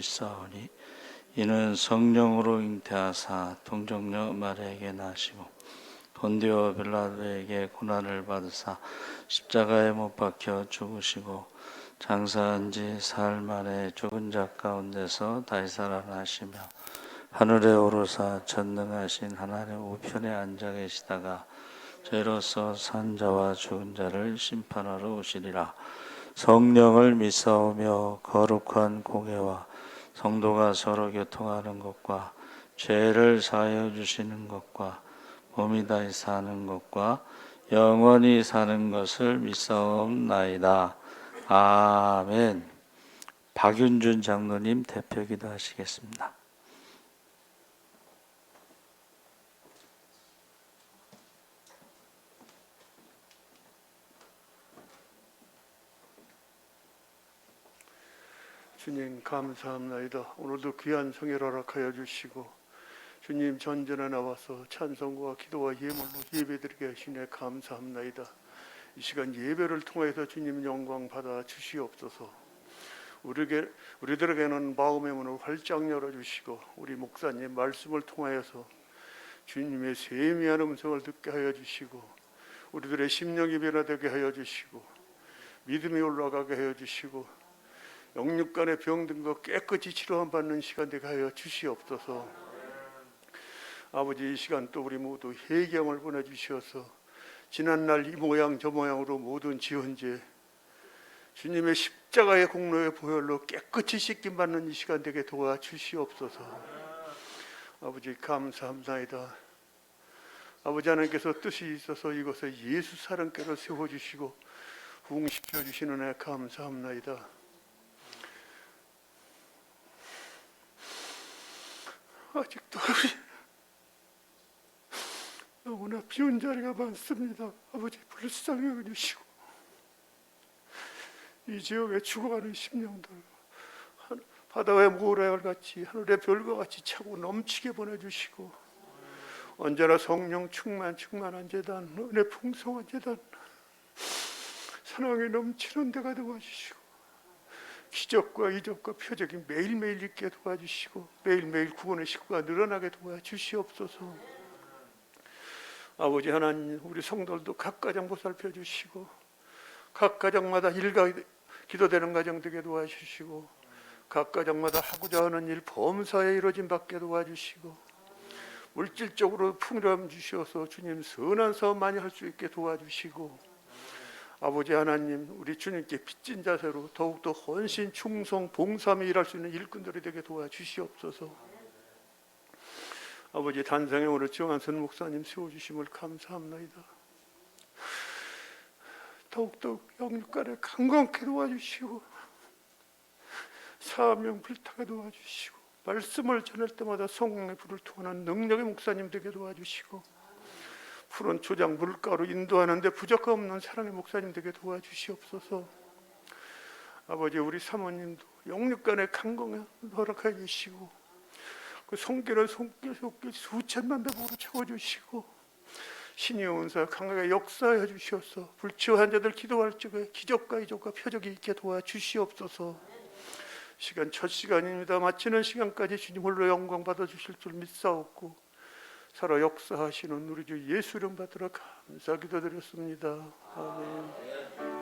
믿사오니 이는 성령으로 잉태하사 동정녀 마리아에게 나시고 본디오 빌라도에게 고난을 받으사 십자가에 못 박혀 죽으시고 장사한 지 사흘 만에 죽은 자 가운데서 다시 살아나시며 하늘에 오르사 전능하신 하나님의 우편에 앉아 계시다가 죄로서 산 자와 죽은 자를 심판하러 오시리라. 성령을 믿사오며 거룩한 공예와 성도가 서로 교통하는 것과 죄를 사하여 주시는 것과 몸이 다시 사는 것과 영원히 사는 것을 믿사옵나이다. 아멘. 박윤준 장로님 대표기도 하시겠습니다. 주님 감사합나이다. 오늘도 귀한 성회를 허락하여 주시고 주님 전전에 나와서 찬송과 기도와 예물로 예배드리게 하시네 감사합나이다. 이 시간 예배를 통해서 주님 영광 받아 주시옵소서. 우리들에게는 마음의 문을 활짝 열어주시고 우리 목사님 말씀을 통하여서 주님의 세미한 음성을 듣게 하여 주시고 우리들의 심령이 변화되게 하여 주시고 믿음이 올라가게 하여 주시고 영육간의 병든 것 깨끗이 치료받는 시간 되게 하여 주시옵소서. 아버지 이 시간 또 우리 모두 회개함을 보내주시어서 지난날 이 모양 저 모양으로 모든 지은 죄 주님의 십자가의 공로의 보혈로 깨끗이 씻김받는 이 시간 되게 도와주시옵소서. 아버지 감사합니다. 아버지 하나님께서 뜻이 있어서 이곳에 예수 사랑께로 세워주시고 부흥시켜 주시는 애 감사합니다. 아직도 너무나 비운 자리가 많습니다. 아버지 불쌍히 여겨주시고 이 지역에 죽어가는 심령들 바다의 모래알같이 하늘의 별과 같이 차고 넘치게 보내주시고 언제나 성령 충만한 제단 은혜 풍성한 제단 사랑이 넘치는 데가 도와주시고 기적과 이적과 표적이 매일매일 있게 도와주시고 매일매일 구원의 식구가 늘어나게 도와주시옵소서. 아버지 하나님 우리 성도들도 각 가정 보살펴 주시고 각 가정마다 일가 기도되는 가정 되게 도와주시고 각 가정마다 하고자 하는 일 범사에 이루어짐 받게 도와주시고 물질적으로 풍요함 주시어서 주님 선한 사업 많이 할 수 있게 도와주시고 아버지 하나님 우리 주님께 빚진 자세로 더욱더 헌신, 충성, 봉사하며 일할 수 있는 일꾼들이 되게 도와주시옵소서. 아버지 단상에 오늘 정한선 목사님 세워주심을 감사합니다. 더욱더 영육간에 강건케 도와주시고 사명 불타게 도와주시고 말씀을 전할 때마다 성령의 불을 통하는 능력의 목사님 되게 도와주시고 푸른 초장 물가로 인도하는데 부족함 없는 사랑의 목사님 되게 도와주시옵소서. 아버지 우리 사모님도 영육간의 강건에 허락해 주시고 그 손길을 손길 수천만 배으로 채워주시고 신의 은사 강하게 역사해 주시옵소서. 불치한 자들 기도할 적에 기적과 이적과 표적이 있게 도와주시옵소서. 시간 첫 시간입니다. 마치는 시간까지 주님 홀로 영광 받아주실 줄 믿사옵고 살아 역사하시는 우리 주 예수 이름 받들어 감사 기도드렸습니다. 아멘.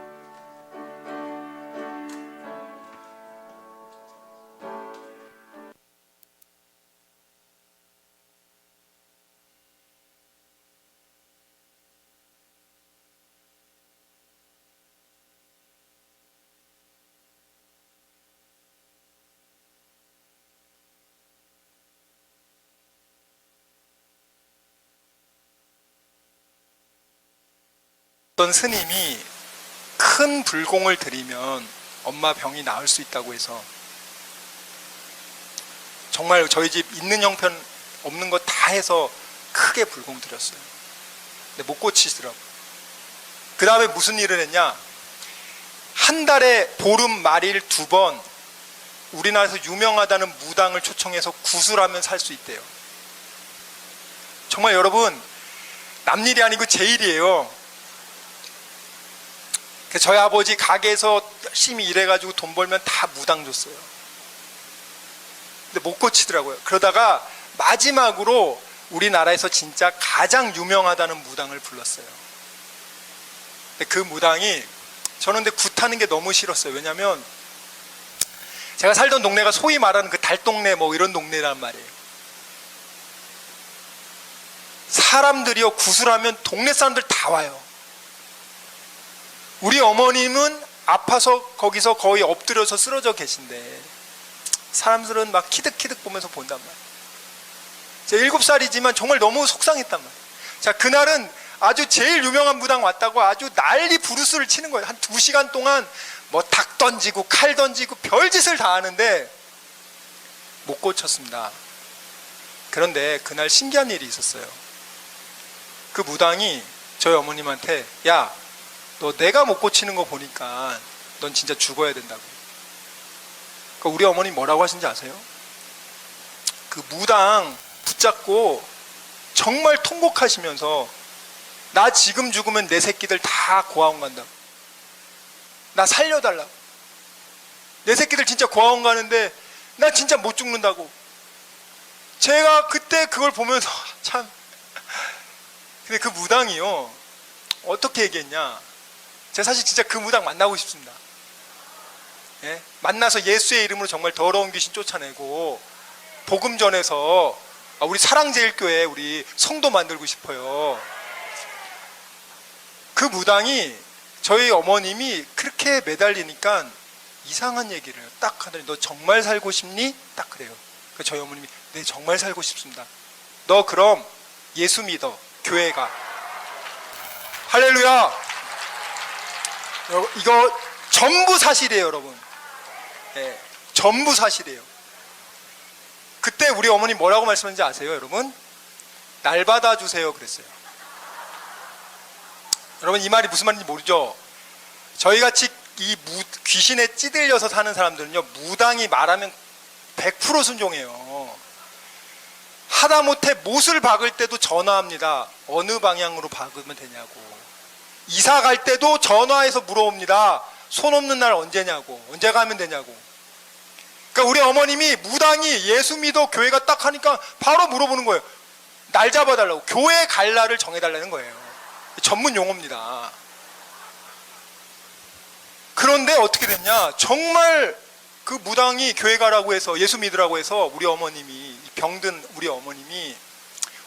어떤 스님이 큰 불공을 들이면 엄마 병이 나을 수 있다고 해서 정말 저희 집 있는 형편 없는 거 다 해서 크게 불공 들였어요. 근데 못 고치시더라고요. 그 다음에 무슨 일을 했냐, 한 달에 보름 말일 2번 우리나라에서 유명하다는 무당을 초청해서 구슬하면 살 수 있대요. 정말 여러분 남일이 아니고 제 일이에요. 저희 아버지 가게에서 열심히 일해가지고 돈 벌면 다 무당 줬어요. 근데 못 고치더라고요. 그러다가 마지막으로 우리나라에서 진짜 가장 유명하다는 무당을 불렀어요. 근데 그 무당이, 저는 근데 굿하는 게 너무 싫었어요. 왜냐면 제가 살던 동네가 소위 말하는 그 달동네 뭐 이런 동네란 말이에요. 사람들이요, 구슬하면 동네 사람들 다 와요. 우리 어머님은 아파서 거기서 거의 엎드려서 쓰러져 계신데 사람들은 막 키득키득 보면서 본단 말이에요. 제가 7살이지만 정말 너무 속상했단 말이에요. 자, 그날은 아주 제일 유명한 무당 왔다고 아주 난리 부르스를 치는 거예요. 한 2시간 동안 뭐 닭 던지고 칼 던지고 별짓을 다 하는데 못 고쳤습니다. 그런데 그날 신기한 일이 있었어요. 그 무당이 저희 어머님한테, 야, 너 내가 못 고치는 거 보니까 넌 진짜 죽어야 된다고. 그러니까 우리 어머니 뭐라고 하신지 아세요? 그 무당 붙잡고 정말 통곡하시면서, 나 지금 죽으면 내 새끼들 다 고아원 간다고. 나 살려달라고. 내 새끼들 진짜 고아원 가는데 나 진짜 못 죽는다고. 제가 그때 그걸 보면서 참, 근데 그 무당이요, 어떻게 얘기했냐. 제가 사실 진짜 그 무당 만나고 싶습니다. 예? 만나서 예수의 이름으로 정말 더러운 귀신 쫓아내고 복음 전해서 우리 사랑제일교회 우리 성도 만들고 싶어요. 그 무당이 저희 어머님이 그렇게 매달리니까 이상한 얘기를 해요. 딱 하더니, 너 정말 살고 싶니? 딱 그래요. 그 저희 어머님이, 네, 정말 살고 싶습니다. 너 그럼 예수 믿어. 교회 가. 할렐루야. 이거 전부 사실이에요, 여러분. 네, 전부 사실이에요. 그때 우리 어머니 뭐라고 말씀하는지 아세요, 여러분? 날 받아주세요 그랬어요. 여러분, 이 말이 무슨 말인지 모르죠? 저희같이 이 귀신에 찌들려서 사는 사람들은요, 무당이 말하면 100% 순종해요. 하다못해 못을 박을 때도 전화합니다. 어느 방향으로 박으면 되냐고. 이사 갈 때도 전화해서 물어봅니다. 손 없는 날 언제냐고, 언제 가면 되냐고. 그러니까 우리 어머님이 무당이 예수 믿어 교회가 딱 하니까 바로 물어보는 거예요. 날 잡아달라고. 교회 갈 날을 정해달라는 거예요. 전문 용어입니다. 그런데 어떻게 됐냐, 정말 그 무당이 교회 가라고 해서, 예수 믿으라고 해서 우리 어머님이, 병든 우리 어머님이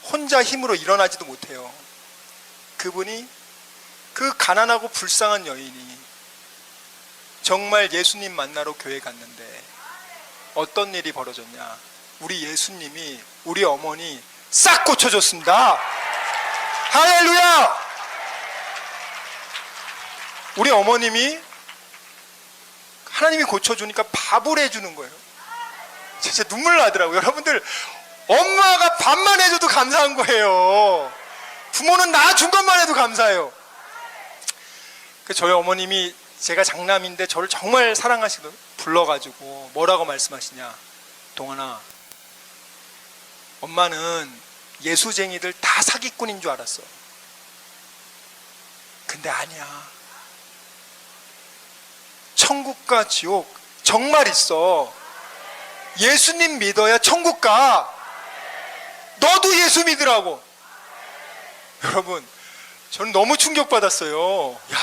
혼자 힘으로 일어나지도 못해요. 그분이, 그 가난하고 불쌍한 여인이 정말 예수님 만나러 교회 갔는데 어떤 일이 벌어졌냐. 우리 예수님이 우리 어머니 싹 고쳐줬습니다. 할렐루야. 우리 어머님이 하나님이 고쳐주니까 밥을 해주는 거예요. 진짜 눈물 나더라고요. 여러분들, 엄마가 밥만 해줘도 감사한 거예요. 부모는 낳아준 것만 해도 감사해요. 저희 어머님이, 제가 장남인데 저를 정말 사랑하시더라고요. 불러가지고 뭐라고 말씀하시냐. 동안아, 엄마는 예수쟁이들 다 사기꾼인 줄 알았어. 근데 아니야. 천국과 지옥 정말 있어. 예수님 믿어야 천국 가. 너도 예수 믿으라고. 여러분, 저는 너무 충격받았어요. 야,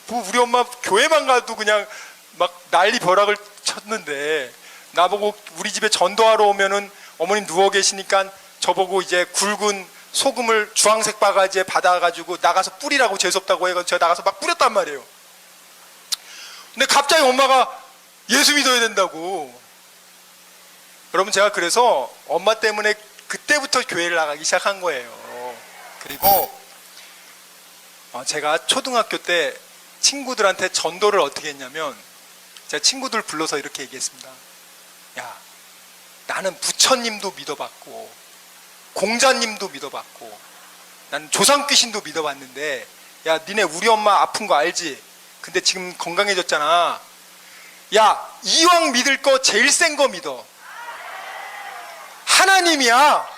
우리 엄마 교회만 가도 그냥 막 난리 벼락을 쳤는데, 나보고 우리 집에 전도하러 오면은 어머님 누워 계시니까 저보고 이제 굵은 소금을 주황색 바가지에 받아가지고 나가서 뿌리라고, 재수없다고 해가지고 제가 나가서 막 뿌렸단 말이에요. 근데 갑자기 엄마가 예수 믿어야 된다고. 여러분, 제가 그래서 엄마 때문에 그때부터 교회를 나가기 시작한 거예요. 그리고 제가 초등학교 때 친구들한테 전도를 어떻게 했냐면, 제가 친구들 불러서 이렇게 얘기했습니다. 야, 나는 부처님도 믿어봤고 공자님도 믿어봤고 나는 조상귀신도 믿어봤는데, 야, 니네 우리 엄마 아픈 거 알지? 근데 지금 건강해졌잖아. 야, 이왕 믿을 거 제일 센 거 믿어. 하나님이야.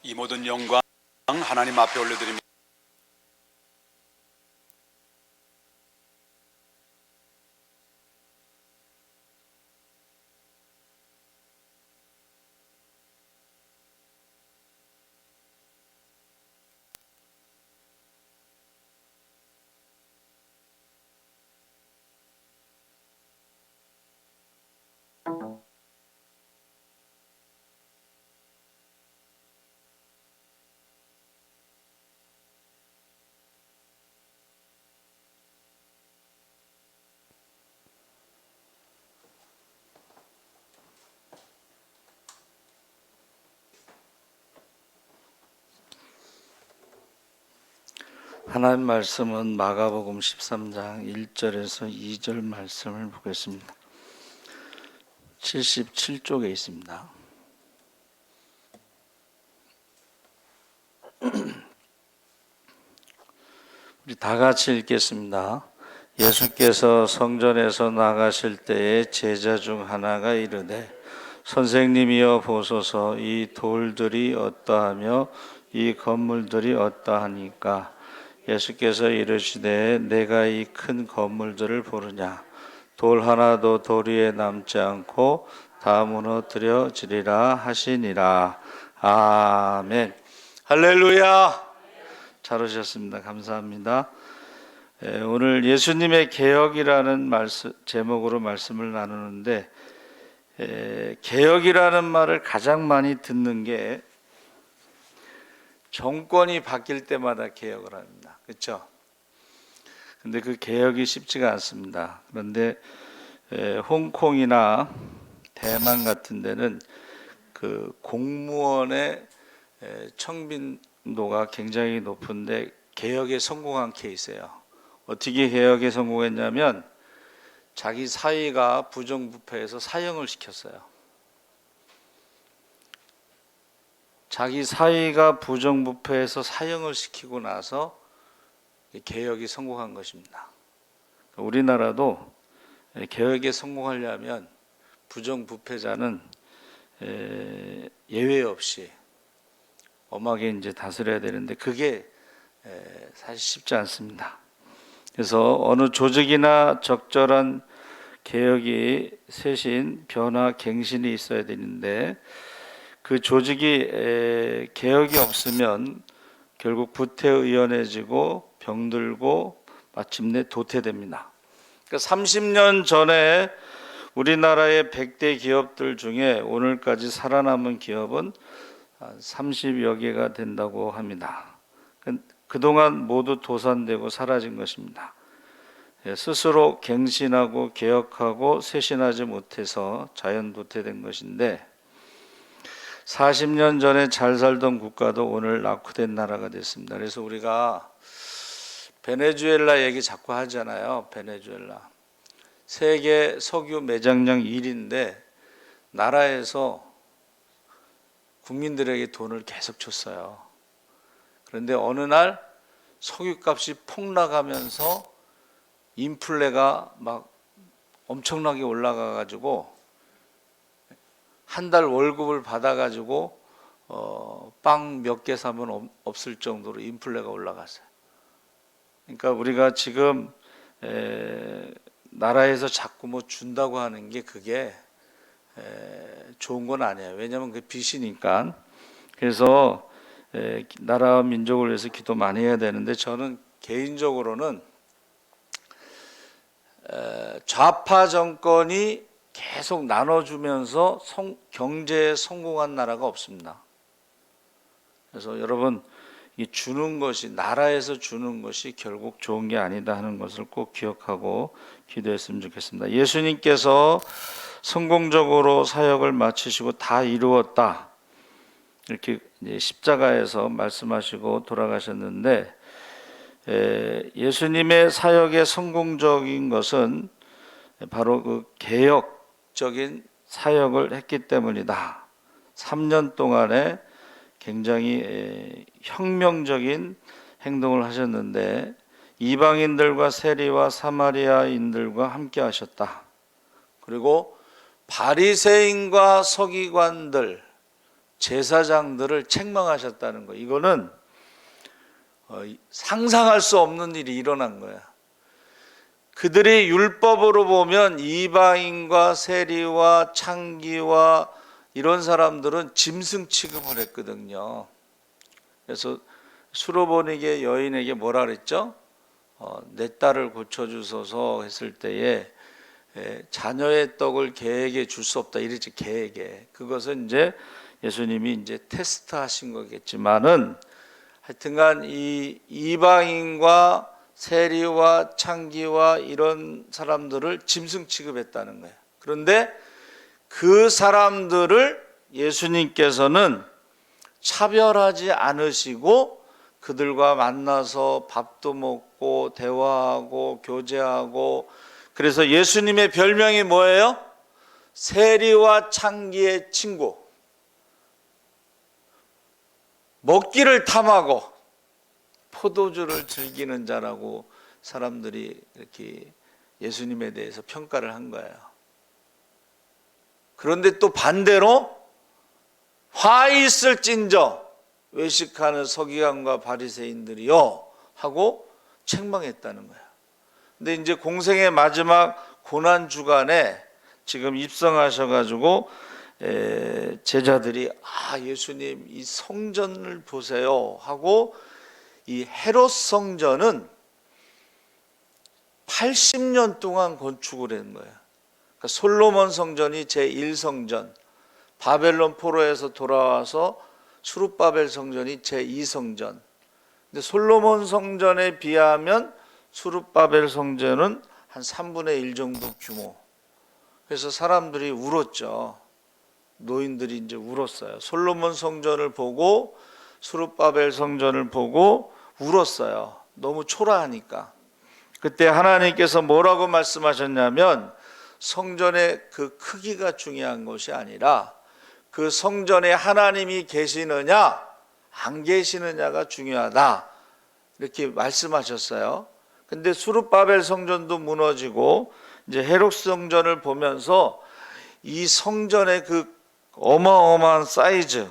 이 모든 영광 하나님 앞에 올려드립니다. 하나님 말씀은 마가복음 13장 1절에서 2절 말씀을 보겠습니다. 77쪽에 있습니다. 우리 다 같이 읽겠습니다. 예수께서 성전에서 나가실 때에 제자 중 하나가 이르되 선생님이여 보소서 이 돌들이 어떠하며 이 건물들이 어떠하니까 예수께서 이르시되 내가 이 큰 건물들을 보느냐 돌 하나도 돌 위에 남지 않고 다 무너뜨려지리라 하시니라. 아멘. 할렐루야. 잘 오셨습니다. 감사합니다. 오늘 예수님의 개혁이라는 제목으로 말씀을 나누는데 개혁이라는 말을 가장 많이 듣는 게 정권이 바뀔 때마다 개혁을 합니다. 그렇죠? 근데 그 개혁이 쉽지가 않습니다. 그런데 홍콩이나 대만 같은 데는 그 공무원의 청빈도가 굉장히 높은데 개혁에 성공한 케이스예요. 어떻게 개혁에 성공했냐면 자기 사위가 부정부패해서 사형을 시켰어요. 자기 사위가 부정부패해서 사형을 시키고 나서 개혁이 성공한 것입니다. 우리나라도 개혁에 성공하려면 부정부패자는 예외 없이 엄하게 이제 다스려야 되는데 그게 사실 쉽지 않습니다. 그래서 어느 조직이나 적절한 개혁이 쇄신, 변화, 갱신이 있어야 되는데 그 조직이 개혁이 없으면 결국 부태의연해지고 병들고 마침내 도태됩니다. 그러니까 30년 전에 우리나라의 100대 기업들 중에 오늘까지 살아남은 기업은 30여 개가 된다고 합니다. 그동안 모두 도산되고 사라진 것입니다. 스스로 갱신하고 개혁하고 쇄신하지 못해서 자연 도태된 것인데 40년 전에 잘 살던 국가도 오늘 낙후된 나라가 됐습니다. 그래서 우리가 베네수엘라 얘기 자꾸 하잖아요. 베네수엘라. 세계 석유 매장량 1위인데 나라에서 국민들에게 돈을 계속 줬어요. 그런데 어느 날 석유값이 폭락하면서 인플레가 막 엄청나게 올라가 가지고 한 달 월급을 받아 가지고 빵 몇 개 사면 없을 정도로 인플레가 올라갔어요. 그러니까 우리가 지금 나라에서 자꾸 뭐 준다고 하는 게 그게 좋은 건 아니에요. 왜냐하면 그게 빚이니까. 그래서 나라와 민족을 위해서 기도 많이 해야 되는데 저는 개인적으로는 좌파 정권이 계속 나눠주면서 경제에 성공한 나라가 없습니다. 그래서 여러분 이 주는 것이 나라에서 주는 것이 결국 좋은 게 아니다 하는 것을 꼭 기억하고 기도했으면 좋겠습니다. 예수님께서 성공적으로 사역을 마치시고 다 이루었다 이렇게 이제 십자가에서 말씀하시고 돌아가셨는데 예수님의 사역의 성공적인 것은 바로 그 개혁적인 사역을 했기 때문이다. 3년 동안에 굉장히 혁명적인 행동을 하셨는데 이방인들과 세리와 사마리아인들과 함께 하셨다. 그리고 바리새인과 서기관들 제사장들을 책망하셨다는 거. 이거는 상상할 수 없는 일이 일어난 거야. 그들이 율법으로 보면 이방인과 세리와 창기와 이런 사람들은 짐승 취급을 했거든요. 그래서 수로보니게 여인에게 뭐라 그랬죠? 내 딸을 고쳐주소서 했을 때에 자녀의 떡을 개에게 줄 수 없다 이랬지. 개에게. 그것은 이제 예수님이 이제 테스트하신 거겠지만은 하여튼간 이 이방인과 세리와 창기와 이런 사람들을 짐승 취급했다는 거예요. 그런데 그 사람들을 예수님께서는 차별하지 않으시고 그들과 만나서 밥도 먹고 대화하고 교제하고, 그래서 예수님의 별명이 뭐예요? 세리와 창기의 친구. 먹기를 탐하고 포도주를 즐기는 자라고 사람들이 이렇게 예수님에 대해서 평가를 한 거예요. 그런데 또 반대로 화 있을진저 외식하는 서기관과 바리새인들이요 하고 책망했다는 거예요. 근데 이제 공생의 마지막 고난 주간에 지금 입성하셔가지고 제자들이 예수님 이 성전을 보세요 하고, 이 헤롯 성전은 80년 동안 건축을 한 거예요. 그러니까 솔로몬 성전이 제1성전, 바벨론 포로에서 돌아와서 수룹바벨 성전이 제2성전. 근데 솔로몬 성전에 비하면 수룹바벨 성전은 한 3분의 1 정도 규모. 그래서 사람들이 울었죠. 노인들이 이제 울었어요. 솔로몬 성전을 보고 수룹바벨 성전을 보고 울었어요. 너무 초라하니까. 그때 하나님께서 뭐라고 말씀하셨냐면, 성전의 그 크기가 중요한 것이 아니라 그 성전에 하나님이 계시느냐 안 계시느냐가 중요하다, 이렇게 말씀하셨어요. 근데 수룹바벨 성전도 무너지고 이제 헤롯 성전을 보면서 이 성전의 그 어마어마한 사이즈,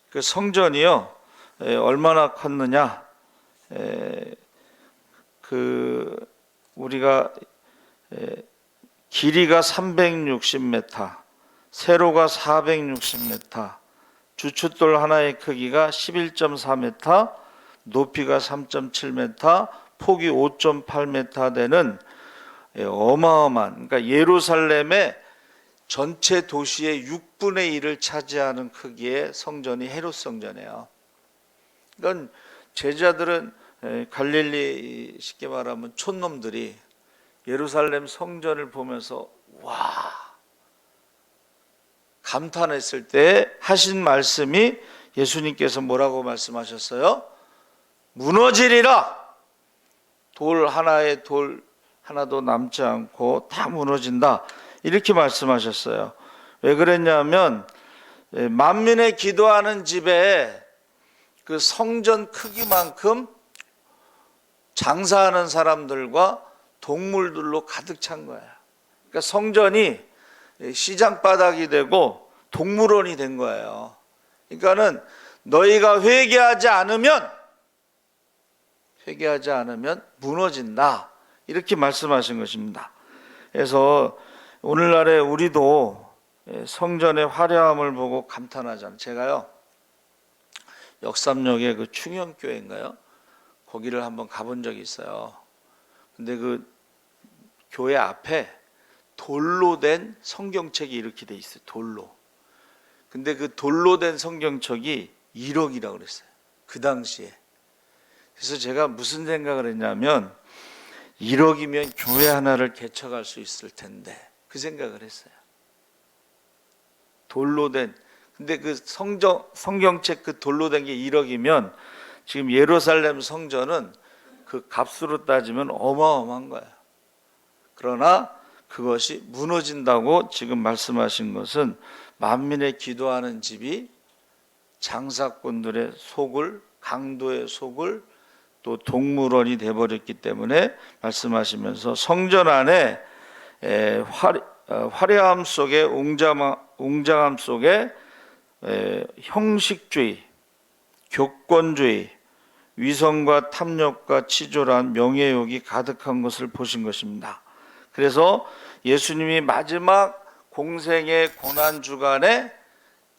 그 성전이요 얼마나 컸느냐, 그 우리가 길이가 360m, 세로가 460m, 주춧돌 하나의 크기가 11.4m, 높이가 3.7m, 폭이 5.8m 되는 어마어마한, 그러니까 예루살렘의 전체 도시의 6분의 1을 차지하는 크기의 성전이 헤롯 성전이에요. 그러니까 제자들은 갈릴리, 쉽게 말하면 촌놈들이 예루살렘 성전을 보면서 와 감탄했을 때 하신 말씀이, 예수님께서 뭐라고 말씀하셨어요? 무너지리라. 돌 하나도 남지 않고 다 무너진다, 이렇게 말씀하셨어요. 왜 그랬냐면 만민의 기도하는 집에 그 성전 크기만큼 장사하는 사람들과 동물들로 가득 찬 거야. 그러니까 성전이 시장 바닥이 되고 동물원이 된 거예요. 그러니까는 너희가 회개하지 않으면 무너진다, 이렇게 말씀하신 것입니다. 그래서 오늘날에 우리도 성전의 화려함을 보고 감탄하잖아요. 제가요 역삼역에 그 충영교회인가요? 거기를 한번 가본 적이 있어요. 근데 그 교회 앞에 돌로 된 성경책이 이렇게 돼 있어요. 돌로. 근데 그 돌로 된 성경책이 1억이라고 그랬어요. 그 당시에. 그래서 제가 무슨 생각을 했냐면 1억이면 교회 하나를 개척할 수 있을 텐데, 그 생각을 했어요. 돌로 된, 근데 그 성경책 그 돌로 된 게 1억이면 지금 예루살렘 성전은 그 값으로 따지면 어마어마한 거예요. 그러나 그것이 무너진다고 지금 말씀하신 것은 만민의 기도하는 집이 장사꾼들의 속을, 강도의 속을, 또 동물원이 되어버렸기 때문에 말씀하시면서 성전 안에 화려함 속에 웅장함 속에 형식주의, 교권주의, 위선과 탐욕과 치졸한 명예욕이 가득한 것을 보신 것입니다. 그래서 예수님이 마지막 공생의 고난 주간에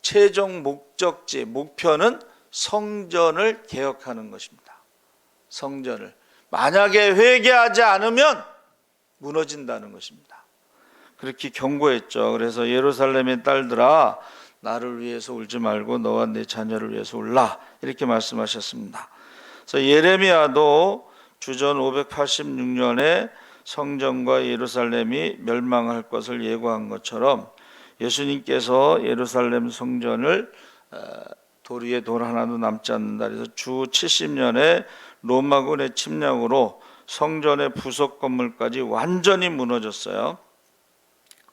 최종 목적지, 목표는 성전을 개혁하는 것입니다. 성전을 만약에 회개하지 않으면 무너진다는 것입니다. 그렇게 경고했죠. 그래서 예루살렘의 딸들아, 나를 위해서 울지 말고 너와 내 자녀를 위해서 울라, 이렇게 말씀하셨습니다. 그래서 예레미야도 주전 586년에 성전과 예루살렘이 멸망할 것을 예고한 것처럼 예수님께서 예루살렘 성전을 돌 위에 돌 하나도 남지 않는다, 그래서 주 70년에 로마군의 침략으로 성전의 부속 건물까지 완전히 무너졌어요.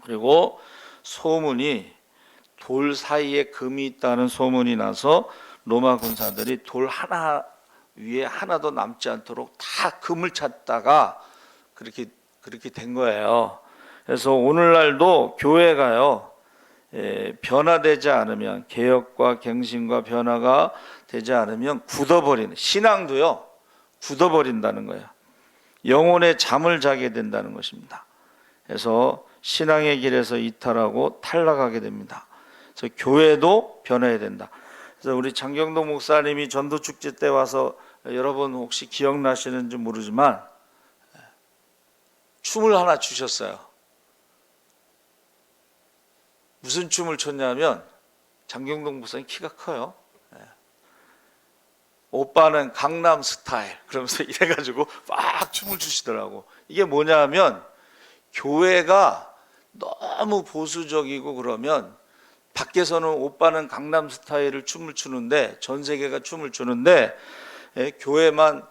그리고 소문이, 돌 사이에 금이 있다는 소문이 나서 로마 군사들이 돌 하나 위에 하나도 남지 않도록 다 금을 찾다가 그렇게 된 거예요. 그래서 오늘날도 교회가요, 변화되지 않으면, 개혁과 갱신과 변화가 되지 않으면 굳어버리는, 신앙도요 굳어버린다는 거예요. 영혼의 잠을 자게 된다는 것입니다. 그래서 신앙의 길에서 이탈하고 탈락하게 됩니다. 그래서 교회도 변해야 된다. 그래서 우리 장경동 목사님이 전도축제 때 와서, 여러분 혹시 기억나시는지 모르지만 춤을 하나 추셨어요. 무슨 춤을 췄냐면, 장경동 목사님 키가 커요. 오빠는 강남 스타일, 그러면서 이래가지고 막 춤을 추시더라고. 이게 뭐냐면, 교회가 너무 보수적이고 그러면 밖에서는 오빠는 강남 스타일을 춤을 추는데, 전 세계가 춤을 추는데, 교회만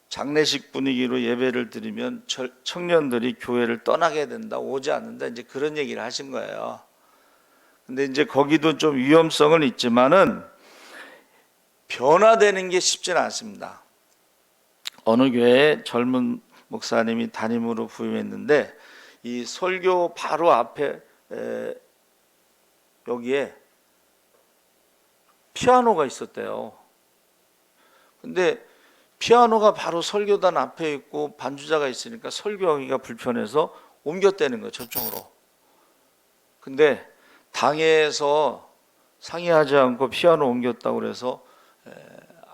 장례식 분위기로 예배를 드리면 청년들이 교회를 떠나게 된다, 오지 않는다, 이제 그런 얘기를 하신 거예요. 근데 이제 거기도 좀 위험성은 있지만은 변화되는 게 쉽지는 않습니다. 어느 교회에 젊은 목사님이 담임으로 부임했는데, 이 설교 바로 앞에 여기에 피아노가 있었대요. 근데 피아노가 바로 설교단 앞에 있고 반주자가 있으니까 설교하기가 불편해서 옮겼다는 거예요, 저쪽으로. 근데 당회에서 상의하지 않고 피아노 옮겼다고 그래서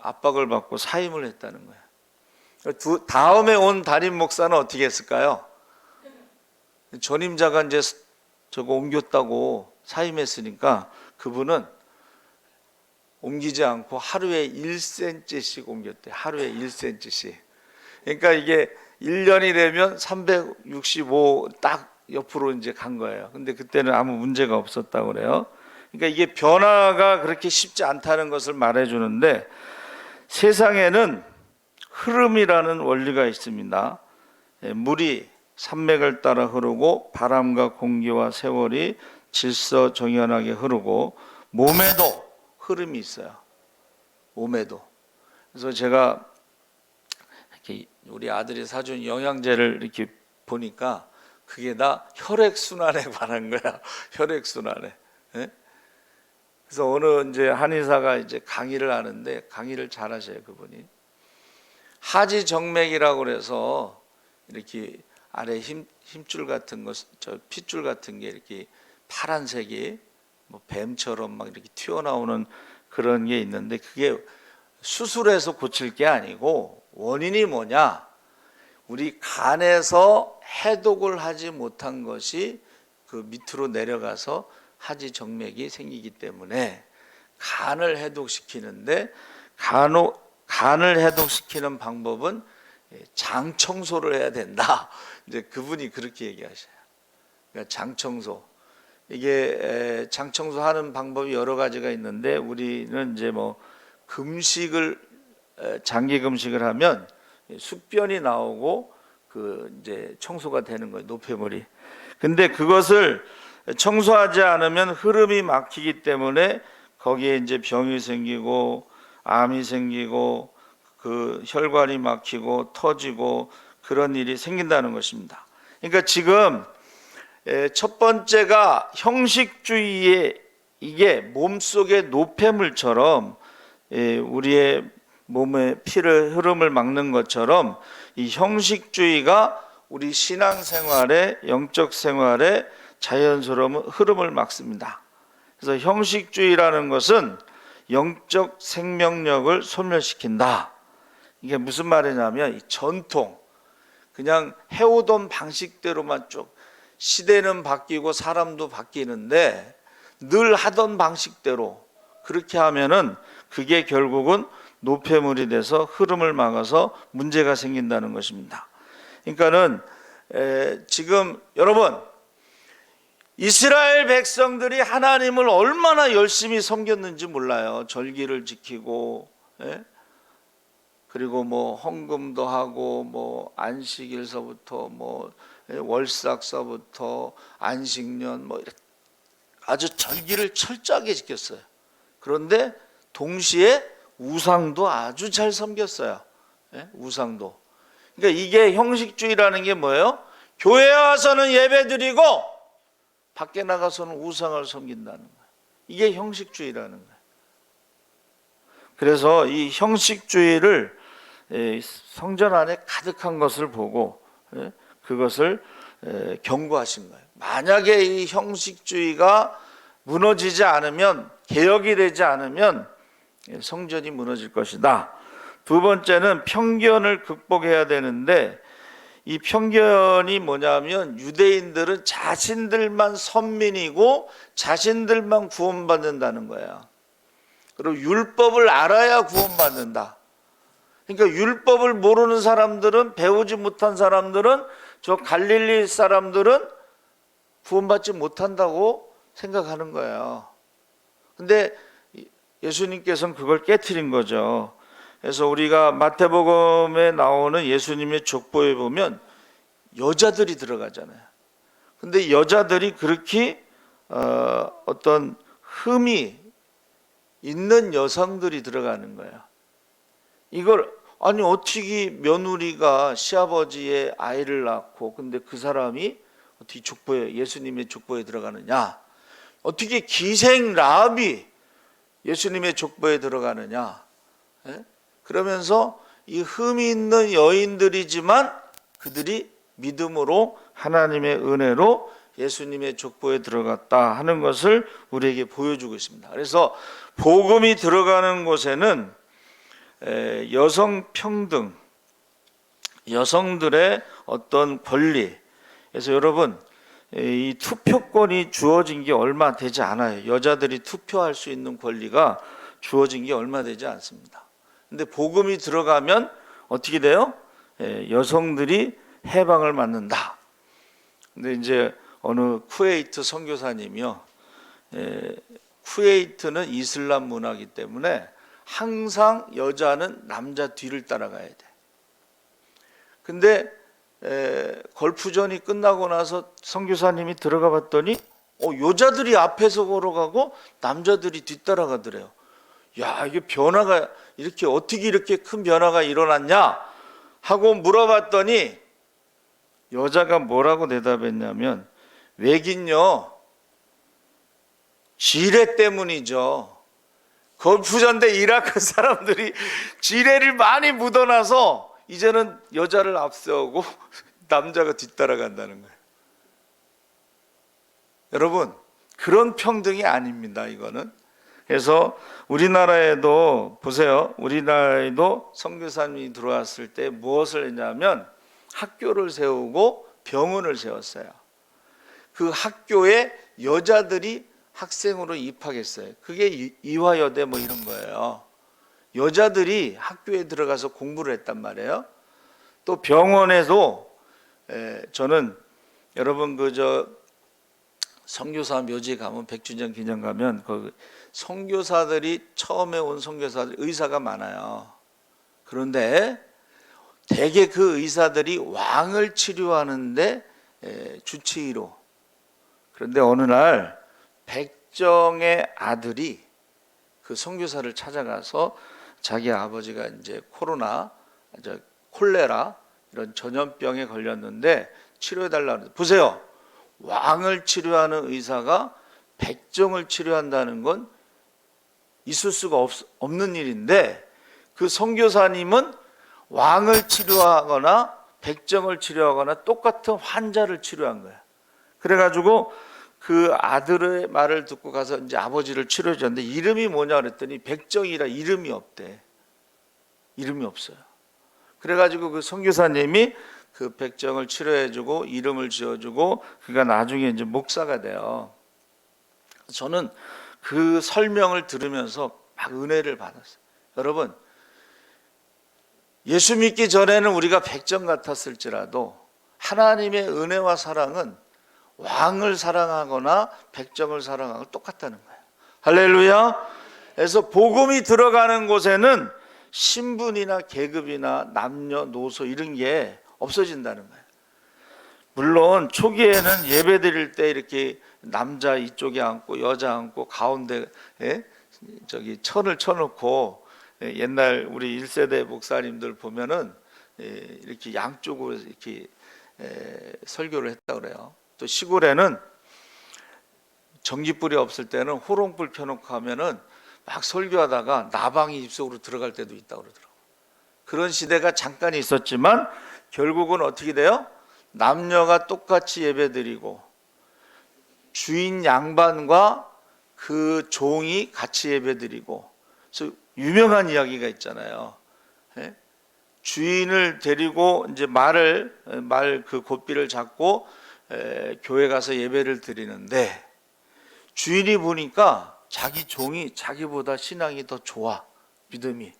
압박을 받고 사임을 했다는 거예요. 다음에 온 담임 목사는 어떻게 했을까요? 전임자가 이제 저거 옮겼다고 사임했으니까 그분은 옮기지 않고 하루에 1cm씩 옮겼대요. 하루에 1cm씩. 그러니까 이게 1년이 되면 365 딱 옆으로 이제 간 거예요. 근데 그때는 아무 문제가 없었다고 그래요. 그러니까 이게 변화가 그렇게 쉽지 않다는 것을 말해주는데, 세상에는 흐름이라는 원리가 있습니다. 물이 산맥을 따라 흐르고 바람과 공기와 세월이 질서정연하게 흐르고, 몸에도 흐름이 있어요. 몸에도. 그래서 제가 이렇게 우리 아들이 사준 영양제를 이렇게 보니까 그게 다 혈액순환에 관한 거야. 혈액순환에. 그래서 어느 이제 한의사가 이제 강의를 하는데, 강의를 잘 하셔요, 그분이. 하지정맥이라고 그래서 이렇게 아래 힘줄 같은 것, 저 핏줄 같은 게 이렇게 파란색이 뭐 뱀처럼 막 이렇게 튀어나오는 그런 게 있는데, 그게 수술해서 고칠 게 아니고 원인이 뭐냐? 우리 간에서 해독을 하지 못한 것이 그 밑으로 내려가서 하지정맥이 생기기 때문에 간을 해독시키는데, 간을 해독시키는 방법은 장 청소를 해야 된다. 이제 그분이 그렇게 얘기하셔요. 그러니까 장 청소. 이게 장 청소하는 방법이 여러 가지가 있는데, 우리는 이제 뭐 금식을, 장기 금식을 하면 숙변이 나오고 그 이제 청소가 되는 거예요, 노폐물이. 근데 그것을 청소하지 않으면 흐름이 막히기 때문에 거기에 이제 병이 생기고 암이 생기고 그 혈관이 막히고 터지고 그런 일이 생긴다는 것입니다. 그러니까 지금 첫 번째가 형식주의의 이게 몸속의 노폐물처럼 우리의 몸의 피를 흐름을 막는 것처럼 이 형식주의가 우리 신앙생활의 영적 생활의 자연스러운 흐름을 막습니다. 그래서 형식주의라는 것은 영적 생명력을 소멸시킨다. 이게 무슨 말이냐면 이 전통, 그냥 해오던 방식대로만 쭉, 시대는 바뀌고 사람도 바뀌는데 늘 하던 방식대로 그렇게 하면은 그게 결국은 노폐물이 돼서 흐름을 막아서 문제가 생긴다는 것입니다. 그러니까는 지금 여러분, 이스라엘 백성들이 하나님을 얼마나 열심히 섬겼는지 몰라요. 절기를 지키고, 그리고 뭐 헌금도 하고, 뭐 안식일서부터 뭐 월삭서부터 안식년 뭐 이렇게 아주 절기를 철저하게 지켰어요. 그런데 동시에 우상도 아주 잘 섬겼어요. 우상도. 그러니까 이게 형식주의라는 게 뭐예요? 교회 와서는 예배드리고 밖에 나가서는 우상을 섬긴다는 거예요. 이게 형식주의라는 거예요. 그래서 이 형식주의를 성전 안에 가득한 것을 보고 그것을 경고하신 거예요. 만약에 이 형식주의가 무너지지 않으면, 개혁이 되지 않으면 성전이 무너질 것이다. 두 번째는 편견을 극복해야 되는데, 이 편견이 뭐냐면 유대인들은 자신들만 선민이고 자신들만 구원받는다는 거예요. 그리고 율법을 알아야 구원받는다. 그러니까 율법을 모르는 사람들은, 배우지 못한 사람들은, 저 갈릴리 사람들은 구원받지 못한다고 생각하는 거예요. 근데 예수님께서는 그걸 깨트린 거죠. 그래서 우리가 마태복음에 나오는 예수님의 족보에 보면 여자들이 들어가잖아요. 근데 여자들이 그렇게 어떤 흠이 있는 여성들이 들어가는 거예요. 이걸 아니 어떻게 며느리가 시아버지의 아이를 낳고 근데 그 사람이 어떻게 족보에, 예수님의 족보에 들어가느냐? 어떻게 기생 라합이 예수님의 족보에 들어가느냐? 그러면서 이 흠이 있는 여인들이지만 그들이 믿음으로 하나님의 은혜로 예수님의 족보에 들어갔다 하는 것을 우리에게 보여주고 있습니다. 그래서 복음이 들어가는 곳에는 여성 평등, 여성들의 어떤 권리, 그래서 여러분 이 투표권이 주어진 게 얼마 되지 않아요. 여자들이 투표할 수 있는 권리가 주어진 게 얼마 되지 않습니다. 근데 복음이 들어가면 어떻게 돼요? 여성들이 해방을 받는다. 근데 이제 어느 쿠웨이트 선교사님이요, 쿠웨이트는 이슬람 문화이기 때문에 항상 여자는 남자 뒤를 따라가야 돼. 근데 걸프전이 끝나고 나서 선교사님이 들어가 봤더니 여자들이 앞에서 걸어가고 남자들이 뒤따라가더래요. 야, 이게 변화가 이렇게 어떻게 이렇게 큰 변화가 일어났냐 하고 물어봤더니 여자가 뭐라고 대답했냐면, 왜긴요, 지뢰 때문이죠. 걸프전 때 이라크 사람들이 지뢰를 많이 묻어놔서 이제는 여자를 앞세우고 남자가 뒤따라간다는 거예요. 여러분, 그런 평등이 아닙니다, 이거는. 그래서 우리나라에도 보세요. 우리나라에도 선교사님이 들어왔을 때 무엇을 했냐면 학교를 세우고 병원을 세웠어요. 그 학교에 여자들이 학생으로 입학했어요. 그게 이화여대 뭐 이런 거예요. 여자들이 학교에 들어가서 공부를 했단 말이에요. 또 병원에도 저는 여러분 그저 선교사 묘지에 가면, 백주년 기념 가면 그 선교사들이 처음에 온 선교사들 의사가 많아요. 그런데 대개 그 의사들이 왕을 치료하는데 주치의로. 그런데 어느 날 백정의 아들이 그 선교사를 찾아가서 자기 아버지가 이제 콜레라 이런 전염병에 걸렸는데 치료해달라고. 보세요. 왕을 치료하는 의사가 백정을 치료한다는 건 있을 수가 없는 일인데, 그 선교사님은 왕을 치료하거나 백정을 치료하거나 똑같은 환자를 치료한 거야. 그래가지고 그 아들의 말을 듣고 가서 이제 아버지를 치료해 줬는데, 이름이 뭐냐 그랬더니 백정이라 이름이 없대. 이름이 없어요. 그래가지고 그 선교사님이 그 백정을 치료해주고 이름을 지어주고 그가 나중에 이제 목사가 돼요. 저는 그 설명을 들으면서 막 은혜를 받았어요. 여러분, 예수 믿기 전에는 우리가 백정 같았을지라도 하나님의 은혜와 사랑은 왕을 사랑하거나 백정을 사랑하고 똑같다는 거예요. 할렐루야. 그래서 복음이 들어가는 곳에는 신분이나 계급이나 남녀노소 이런 게 없어진다는 거예요. 물론 초기에는 예배 드릴 때 이렇게 남자 이쪽에 앉고 여자 앉고 가운데 저기 천을 쳐놓고, 옛날 우리 1세대 목사님들 보면은 이렇게 양쪽으로 이렇게 설교를 했다 그래요. 또 시골에는 전기불이 없을 때는 호롱불 켜놓고 하면은 막 설교하다가 나방이 입속으로 들어갈 때도 있다고 그러더라고요. 그런 시대가 잠깐 있었지만 결국은 어떻게 돼요? 남녀가 똑같이 예배드리고 주인 양반과 그 종이 같이 예배드리고. 그래서 유명한 이야기가 있잖아요. 주인을 데리고 이제 말 그 고삐를 잡고 교회 가서 예배를 드리는데, 주인이 보니까 자기 종이 자기보다 신앙이 더 좋아, 믿음이.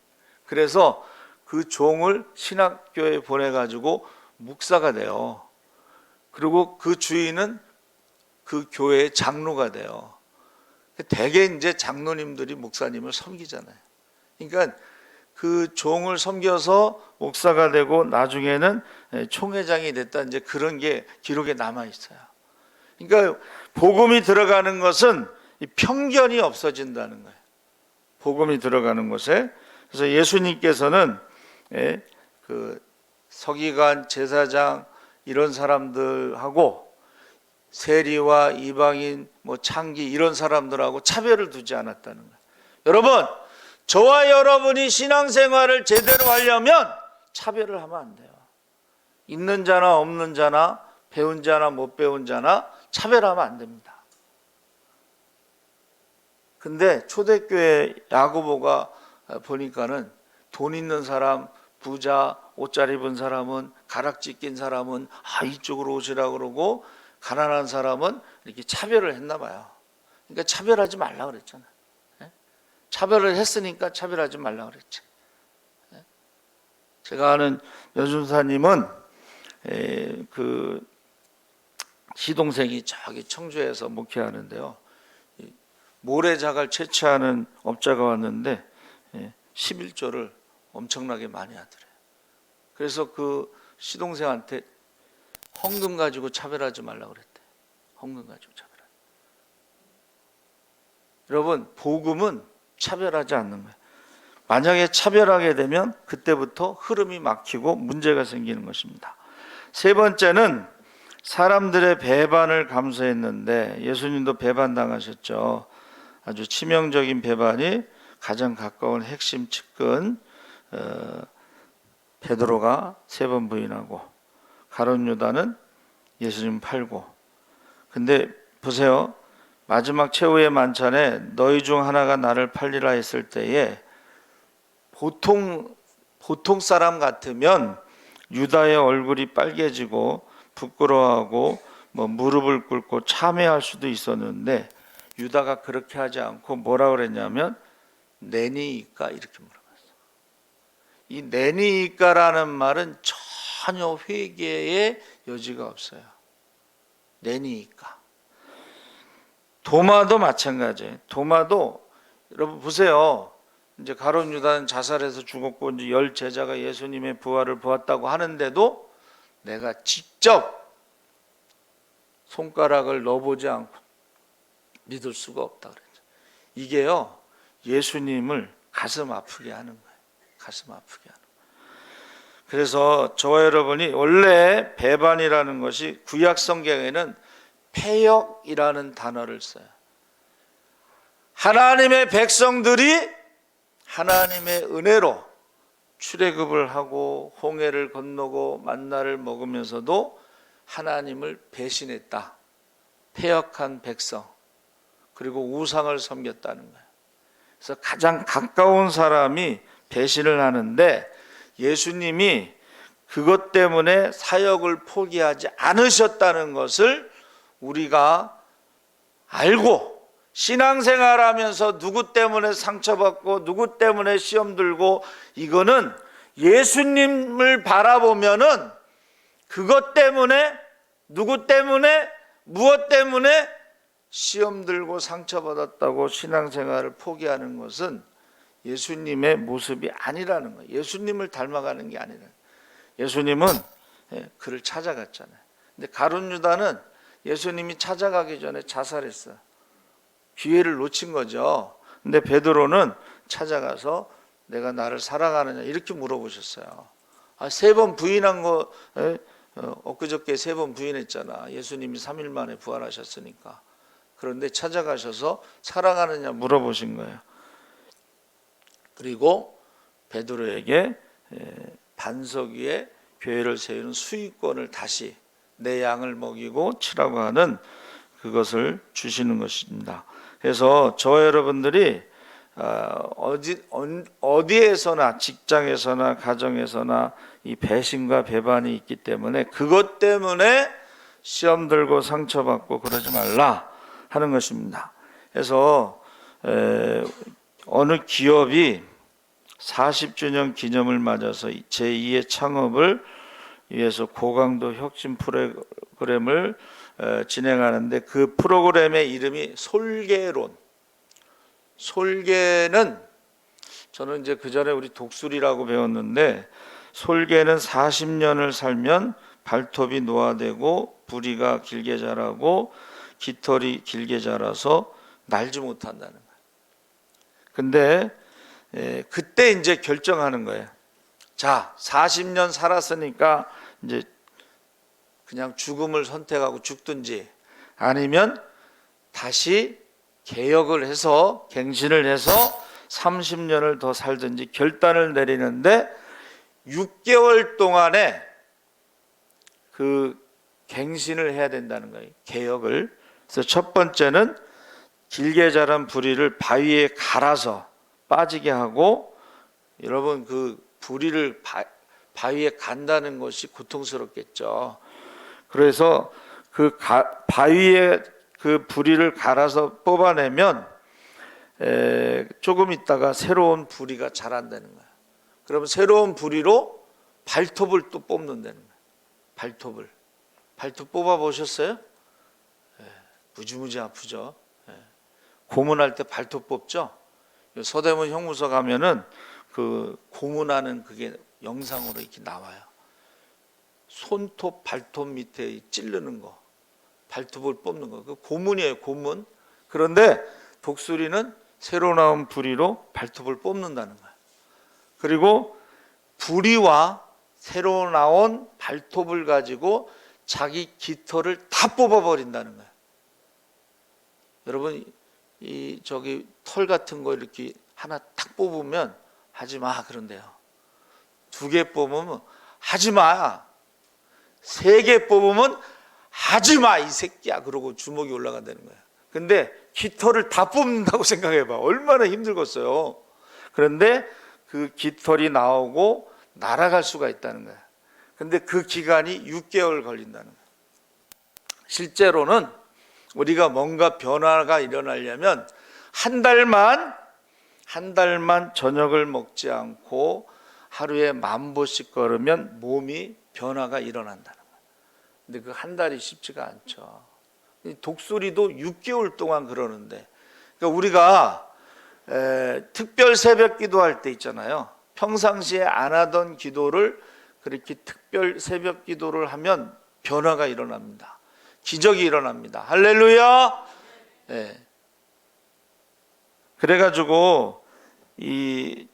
그래서 그 종을 신학교에 보내가지고 목사가 돼요. 그리고 그 주인은 그 교회의 장로가 돼요. 대개 이제 장로님들이 목사님을 섬기잖아요. 그러니까 그 종을 섬겨서 목사가 되고 나중에는 총회장이 됐다, 이제 그런 게 기록에 남아 있어요. 그러니까 복음이 들어가는 것은 이 편견이 없어진다는 거예요. 복음이 들어가는 곳에. 그래서 예수님께서는 그 서기관, 제사장 이런 사람들하고 세리와 이방인, 뭐 창기 이런 사람들하고 차별을 두지 않았다는 거예요. 여러분, 저와 여러분이 신앙생활을 제대로 하려면 차별을 하면 안 돼요. 있는 자나 없는 자나 배운 자나 못 배운 자나 차별하면 안 됩니다. 근데 초대교회 야고보가 보니까는 돈 있는 사람, 부자, 옷 잘 입은 사람은, 가락지 낀 사람은 이쪽으로 오시라고 그러고, 가난한 사람은 이렇게 차별을 했나 봐요. 그러니까 차별하지 말라 그랬잖아요. 차별을 했으니까 차별하지 말라 그랬죠. 제가 아는 여준사님은 그 시동생이 저기 청주에서 목회하는데요, 모래자갈 채취하는 업자가 왔는데 11조를 엄청나게 많이 하더래요. 그래서 그 시동생한테 헌금 가지고 차별하지 말라고 그랬대. 헌금 가지고 차별하지. 여러분, 복음은 차별하지 않는 거예요. 만약에 차별하게 되면 그때부터 흐름이 막히고 문제가 생기는 것입니다. 세 번째는 사람들의 배반을 감수했는데, 예수님도 배반당하셨죠. 아주 치명적인 배반이 가장 가까운 핵심 측근 베드로가 3번 부인하고, 가룟 유다는 예수님 팔고. 근데 보세요, 마지막 최후의 만찬에 너희 중 하나가 나를 팔리라 했을 때에 보통 사람 같으면 유다의 얼굴이 빨개지고 부끄러워하고 뭐 무릎을 꿇고 참회할 수도 있었는데, 유다가 그렇게 하지 않고 뭐라 그랬냐면 내니이까 이렇게 물어봤어. 이 내니이까라는 말은 전혀 회개의 여지가 없어요. 내니이까. 도마도 마찬가지예요. 도마도 여러분 보세요. 이제 가룟 유다는 자살해서 죽었고 이제 10 제자가 예수님의 부활을 보았다고 하는데도 내가 직접 손가락을 넣어보지 않고 믿을 수가 없다 그랬죠. 이게요, 예수님을 가슴 아프게 하는 거예요. 가슴 아프게 하는 거예요. 그래서 저와 여러분이 원래 배반이라는 것이 구약 성경에는 패역이라는 단어를 써요. 하나님의 백성들이 하나님의 은혜로 출애굽을 하고 홍해를 건너고 만나를 먹으면서도 하나님을 배신했다. 패역한 백성, 그리고 우상을 섬겼다는 거예요. 그래서 가장 가까운 사람이 배신을 하는데 예수님이 그것 때문에 사역을 포기하지 않으셨다는 것을 우리가 알고, 신앙생활하면서 누구 때문에 상처받고 누구 때문에 시험 들고, 이거는 예수님을 바라보면은 그것 때문에, 누구 때문에, 무엇 때문에 시험 들고 상처받았다고 신앙생활을 포기하는 것은 예수님의 모습이 아니라는 거예요. 예수님을 닮아가는 게 아니라. 예수님은 그를 찾아갔잖아요. 근데 가룟 유다는 예수님이 찾아가기 전에 자살했어요. 기회를 놓친 거죠. 근데 베드로는 찾아가서 내가 나를 사랑하느냐 이렇게 물어보셨어요. 3번 부인한 거, 엊그저께 3번 부인했잖아. 예수님이 3일 만에 부활하셨으니까. 그런데 찾아가셔서 사랑하느냐 물어보신 거예요. 그리고 베드로에게 반석 위에 교회를 세우는 수익권을 다시 내 양을 먹이고 치라고 하는 그것을 주시는 것입니다. 그래서 저와 여러분들이 어디에서나, 직장에서나 가정에서나 이 배신과 배반이 있기 때문에 그것 때문에 시험 들고 상처받고 그러지 말라 하는 것입니다. 그래서 어느 기업이 40주년 기념을 맞아서 제2의 창업을 위해서 고강도 혁신 프로그램을 진행하는데 그 프로그램의 이름이 솔개론. 솔개는 저는 이제 그 전에 우리 독수리라고 배웠는데, 솔개는 40년을 살면 발톱이 노화되고 부리가 길게 자라고 깃털이 길게 자라서 날지 못한다는 거예요. 근데 그때 이제 결정하는 거예요. 자, 40년 살았으니까 이제 그냥 죽음을 선택하고 죽든지, 아니면 다시 개혁을 해서 갱신을 해서 30년을 더 살든지 결단을 내리는데 6개월 동안에 그 갱신을 해야 된다는 거예요. 개혁을. 그래서 첫 번째는 길게 자란 부리를 바위에 갈아서 빠지게 하고, 여러분 그 부리를 바위에 간다는 것이 고통스럽겠죠. 그래서 그 바위에 그 부리를 갈아서 뽑아내면 조금 있다가 새로운 부리가 자란다는 거예요. 그러면 새로운 부리로 발톱을 또 뽑는다는 거예요. 발톱 뽑아 보셨어요? 무지무지 아프죠. 고문할 때 발톱 뽑죠. 서대문 형무소 가면은 그 고문하는 그게 영상으로 이렇게 나와요. 손톱, 발톱 밑에 찌르는 거, 발톱을 뽑는 거, 그 고문이에요, 고문. 그런데 독수리는 새로 나온 부리로 발톱을 뽑는다는 거예요. 그리고 부리와 새로 나온 발톱을 가지고 자기 깃털을 다 뽑아버린다는 거예요. 여러분, 이 저기 털 같은 거 이렇게 하나 탁 뽑으면 하지 마 그런데요. 2개 뽑으면 하지 마. 3개 뽑으면 하지 마 이 새끼야. 그러고 주먹이 올라간다는 거예요. 근데 깃털을 다 뽑는다고 생각해봐. 얼마나 힘들겠어요. 그런데 그 깃털이 나오고 날아갈 수가 있다는 거예요. 근데 그 기간이 6개월 걸린다는 거예요. 실제로는 우리가 뭔가 변화가 일어나려면 한 달만 저녁을 먹지 않고 하루에 10,000보씩 걸으면 몸이 변화가 일어난다는 거예요. 근데 그 한 달이 쉽지가 않죠. 독수리도 6개월 동안 그러는데, 그러니까 우리가 특별 새벽 기도할 때 있잖아요. 평상시에 안 하던 기도를 그렇게 특별 새벽 기도를 하면 변화가 일어납니다. 기적이 일어납니다. 할렐루야. 네. 그래가지고 이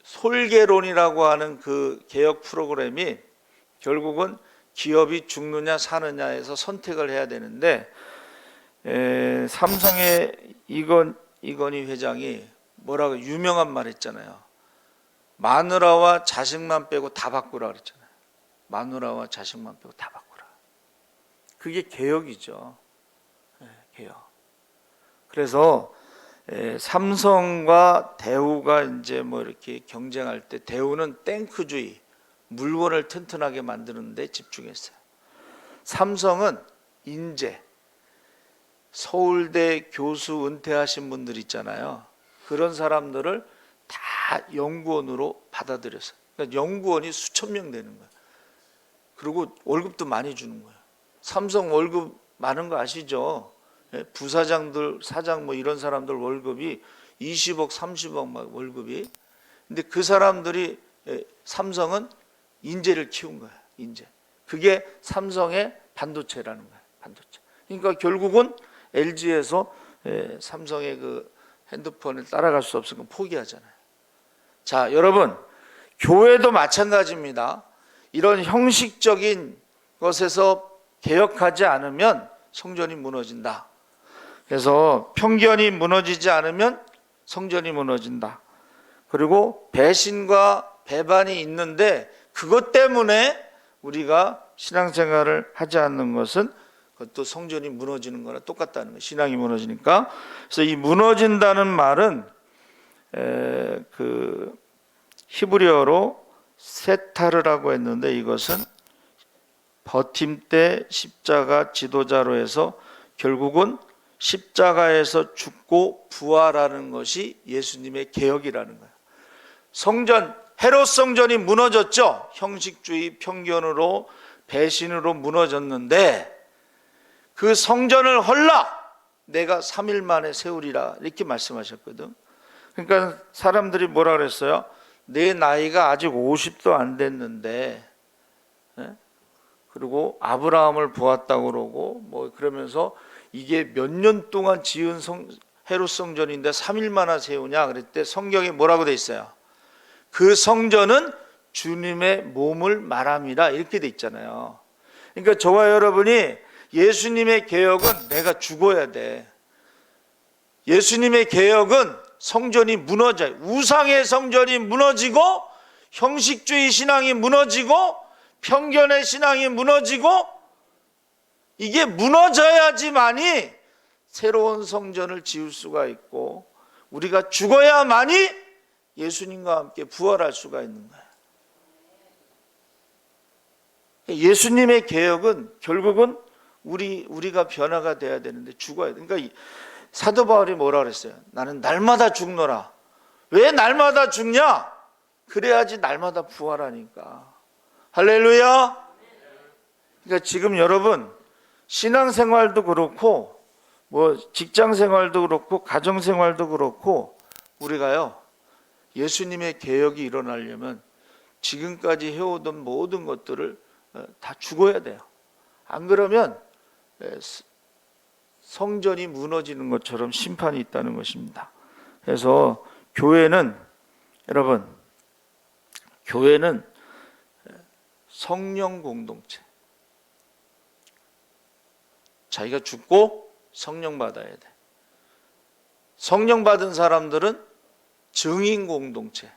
솔개론이라고 하는 그 개혁 프로그램이 결국은 기업이 죽느냐 사느냐에서 선택을 해야 되는데, 삼성의 이건희 회장이 뭐라고 유명한 말 했잖아요. 마누라와 자식만 빼고 다 바꾸라 그랬잖아요. 마누라와 자식만 빼고 다 바꾸라. 그게 개혁이죠. 개혁. 그래서 삼성과 대우가 이제 뭐 이렇게 경쟁할 때 대우는 탱크주의, 물건을 튼튼하게 만드는 데 집중했어요. 삼성은 인재, 서울대 교수 은퇴하신 분들 있잖아요. 그런 사람들을 다 연구원으로 받아들였어요. 그러니까 연구원이 수천 명 되는 거예요. 그리고 월급도 많이 주는 거예요. 삼성 월급 많은 거 아시죠? 부사장들, 사장 뭐 이런 사람들 월급이 20억, 30억 막 월급이. 근데 그 사람들이 삼성은 인재를 키운 거예요. 인재. 그게 삼성의 반도체라는 거예요. 반도체. 그러니까 결국은 LG에서 삼성의 그 핸드폰을 따라갈 수 없으니까 포기하잖아요. 자, 여러분, 교회도 마찬가지입니다. 이런 형식적인 것에서 개혁하지 않으면 성전이 무너진다. 그래서 편견이 무너지지 않으면 성전이 무너진다. 그리고 배신과 배반이 있는데 그것 때문에 우리가 신앙생활을 하지 않는 것은 그것도 성전이 무너지는 거나 똑같다는 거예요. 신앙이 무너지니까. 그래서 이 무너진다는 말은 그 히브리어로 세타르라고 했는데 이것은 버팀대 십자가 지도자로 해서 결국은 십자가에서 죽고 부활하는 것이 예수님의 개혁이라는 거예요. 성전, 헤롯 성전이 무너졌죠. 형식주의, 편견으로, 배신으로 무너졌는데 그 성전을 헐라 내가 3일 만에 세우리라 이렇게 말씀하셨거든. 그러니까 사람들이 뭐라 그랬어요? 내 나이가 아직 50도 안 됐는데 그리고 아브라함을 보았다고 그러고 뭐 그러면서 이게 몇 년 동안 지은 헤롯 성전인데 3일 만에 세우냐 그랬을 때 성경에 뭐라고 돼 있어요? 그 성전은 주님의 몸을 말함이라 이렇게 돼 있잖아요. 그러니까 저와 여러분이 예수님의 개혁은 내가 죽어야 돼. 예수님의 개혁은 성전이 무너져요. 우상의 성전이 무너지고 형식주의 신앙이 무너지고 편견의 신앙이 무너지고 이게 무너져야지만이 새로운 성전을 지을 수가 있고 우리가 죽어야만이 예수님과 함께 부활할 수가 있는 거예요. 예수님의 개혁은 결국은 우리가 변화가 돼야 되는데 죽어야 돼. 그러니까 사도 바울이 뭐라 그랬어요? 나는 날마다 죽노라. 왜 날마다 죽냐? 그래야지 날마다 부활하니까. 할렐루야. 그러니까 지금 여러분 신앙생활도 그렇고 뭐 직장생활도 그렇고 가정생활도 그렇고 우리가요 예수님의 개혁이 일어나려면 지금까지 해오던 모든 것들을 다 죽어야 돼요. 안 그러면 성전이 무너지는 것처럼 심판이 있다는 것입니다. 그래서 교회는 여러분 교회는 성령 공동체. 자기가 죽고 성령 받아야 돼. 성령 받은 사람들은 증인 공동체.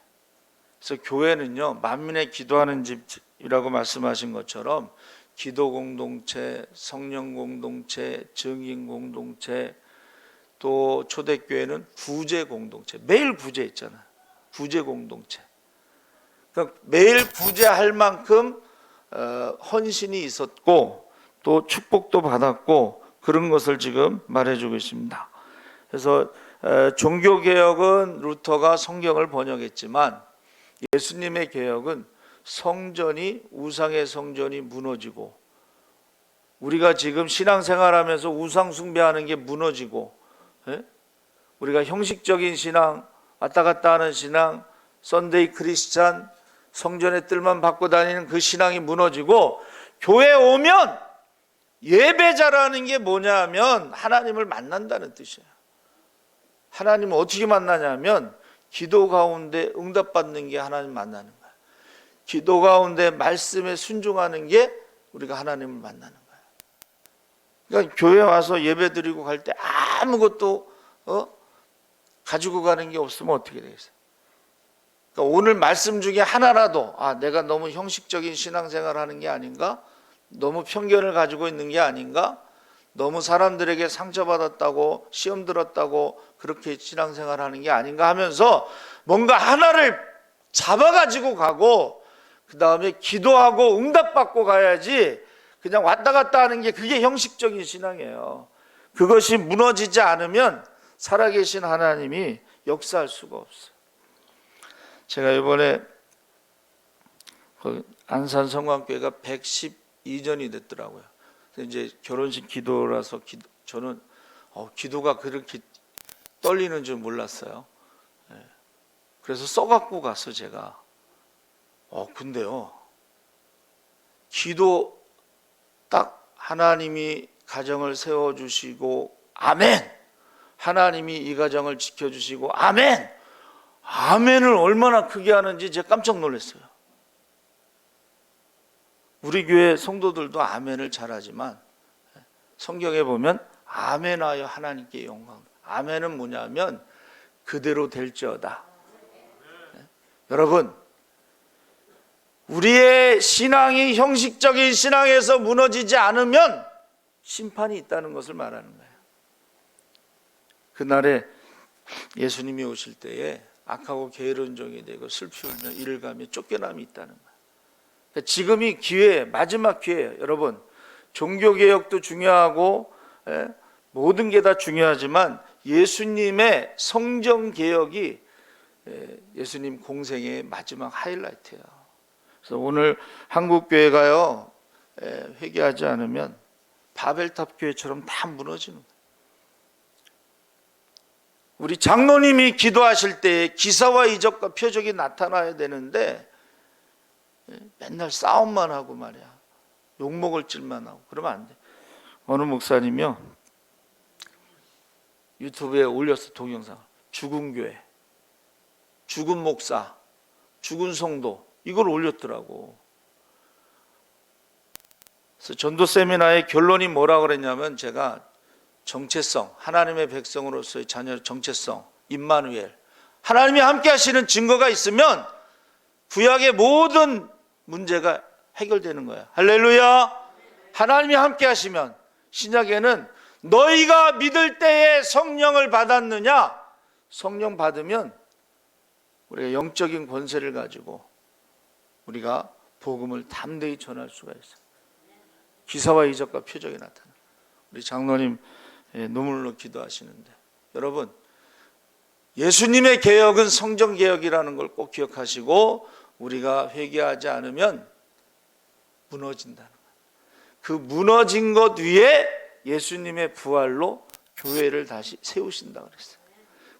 그래서 교회는요 만민의 기도하는 집이라고 말씀하신 것처럼 기도 공동체, 성령 공동체, 증인 공동체, 또 초대교회는 구제 공동체. 매일 구제했잖아요. 구제 공동체. 그러니까 매일 구제할 만큼 헌신이 있었고 또 축복도 받았고 그런 것을 지금 말해주고 있습니다. 그래서 종교개혁은 루터가 성경을 번역했지만 예수님의 개혁은 성전이 우상의 성전이 무너지고 우리가 지금 신앙생활하면서 우상 숭배하는 게 무너지고 우리가 형식적인 신앙 왔다 갔다 하는 신앙 썬데이 크리스찬 성전의 뜰만 받고 다니는 그 신앙이 무너지고 교회에 오면 예배자라는 게 뭐냐 하면 하나님을 만난다는 뜻이에요. 하나님을 어떻게 만나냐면 기도 가운데 응답받는 게 하나님 만나는 거예요. 기도 가운데 말씀에 순종하는 게 우리가 하나님을 만나는 거예요. 그러니까 교회 와서 예배 드리고 갈 때 아무것도 가지고 가는 게 없으면 어떻게 되겠어요? 그러니까 오늘 말씀 중에 하나라도 내가 너무 형식적인 신앙생활 하는 게 아닌가? 너무 편견을 가지고 있는 게 아닌가? 너무 사람들에게 상처받았다고 시험 들었다고 그렇게 신앙생활 하는 게 아닌가 하면서 뭔가 하나를 잡아가지고 가고 그 다음에 기도하고 응답받고 가야지 그냥 왔다 갔다 하는 게 그게 형식적인 신앙이에요. 그것이 무너지지 않으면 살아계신 하나님이 역사할 수가 없어요. 제가 이번에 안산 성광교회가 112년이 됐더라고요. 이제 결혼식 기도라서 저는 기도가 그렇게 떨리는 줄 몰랐어요. 그래서 써갖고 갔어 제가. 근데요, 기도 딱 하나님이 가정을 세워주시고 아멘, 하나님이 이 가정을 지켜주시고 아멘, 아멘을 얼마나 크게 하는지 제가 깜짝 놀랐어요. 우리 교회 성도들도 아멘을 잘하지만 성경에 보면 아멘하여 하나님께 영광, 아멘은 뭐냐면 그대로 될지어다. 여러분, 우리의 신앙이 형식적인 신앙에서 무너지지 않으면 심판이 있다는 것을 말하는 거예요. 그날에 예수님이 오실 때에 악하고 게으른 종이 되고 슬피 울며 이를 가며 쫓겨남이 있다는 거예요. 그러니까 지금이 기회, 마지막 기회예요. 여러분, 종교개혁도 중요하고 모든 게 다 중요하지만 예수님의 성정개혁이 예수님 공생의 마지막 하이라이트예요. 그래서 오늘 한국교회가요, 회개하지 않으면 바벨탑 교회처럼 다 무너지는 거예요. 우리 장로님이 기도하실 때 기사와 이적과 표적이 나타나야 되는데 맨날 싸움만 하고 말이야, 욕먹을 짓만 하고 그러면 안 돼. 어느 목사님이요, 유튜브에 올렸어. 동영상. 죽은 교회, 죽은 목사, 죽은 성도, 이걸 올렸더라고. 그래서 전도 세미나의 결론이 뭐라 그랬냐면, 제가 정체성, 하나님의 백성으로서의 자녀의 정체성, 임마누엘, 하나님이 함께 하시는 증거가 있으면 구약의 모든 문제가 해결되는 거야. 할렐루야. 하나님이 함께 하시면, 신약에는 너희가 믿을 때에 성령을 받았느냐, 성령 받으면 우리가 영적인 권세를 가지고 우리가 복음을 담대히 전할 수가 있어요. 기사와 이적과 표적이 나타나. 우리 장로님 눈물로 기도하시는데, 여러분, 예수님의 개혁은 성정개혁이라는 걸 꼭 기억하시고 우리가 회개하지 않으면 무너진다는 거예요. 그 무너진 것 위에 예수님의 부활로 교회를 다시 세우신다 그랬어요.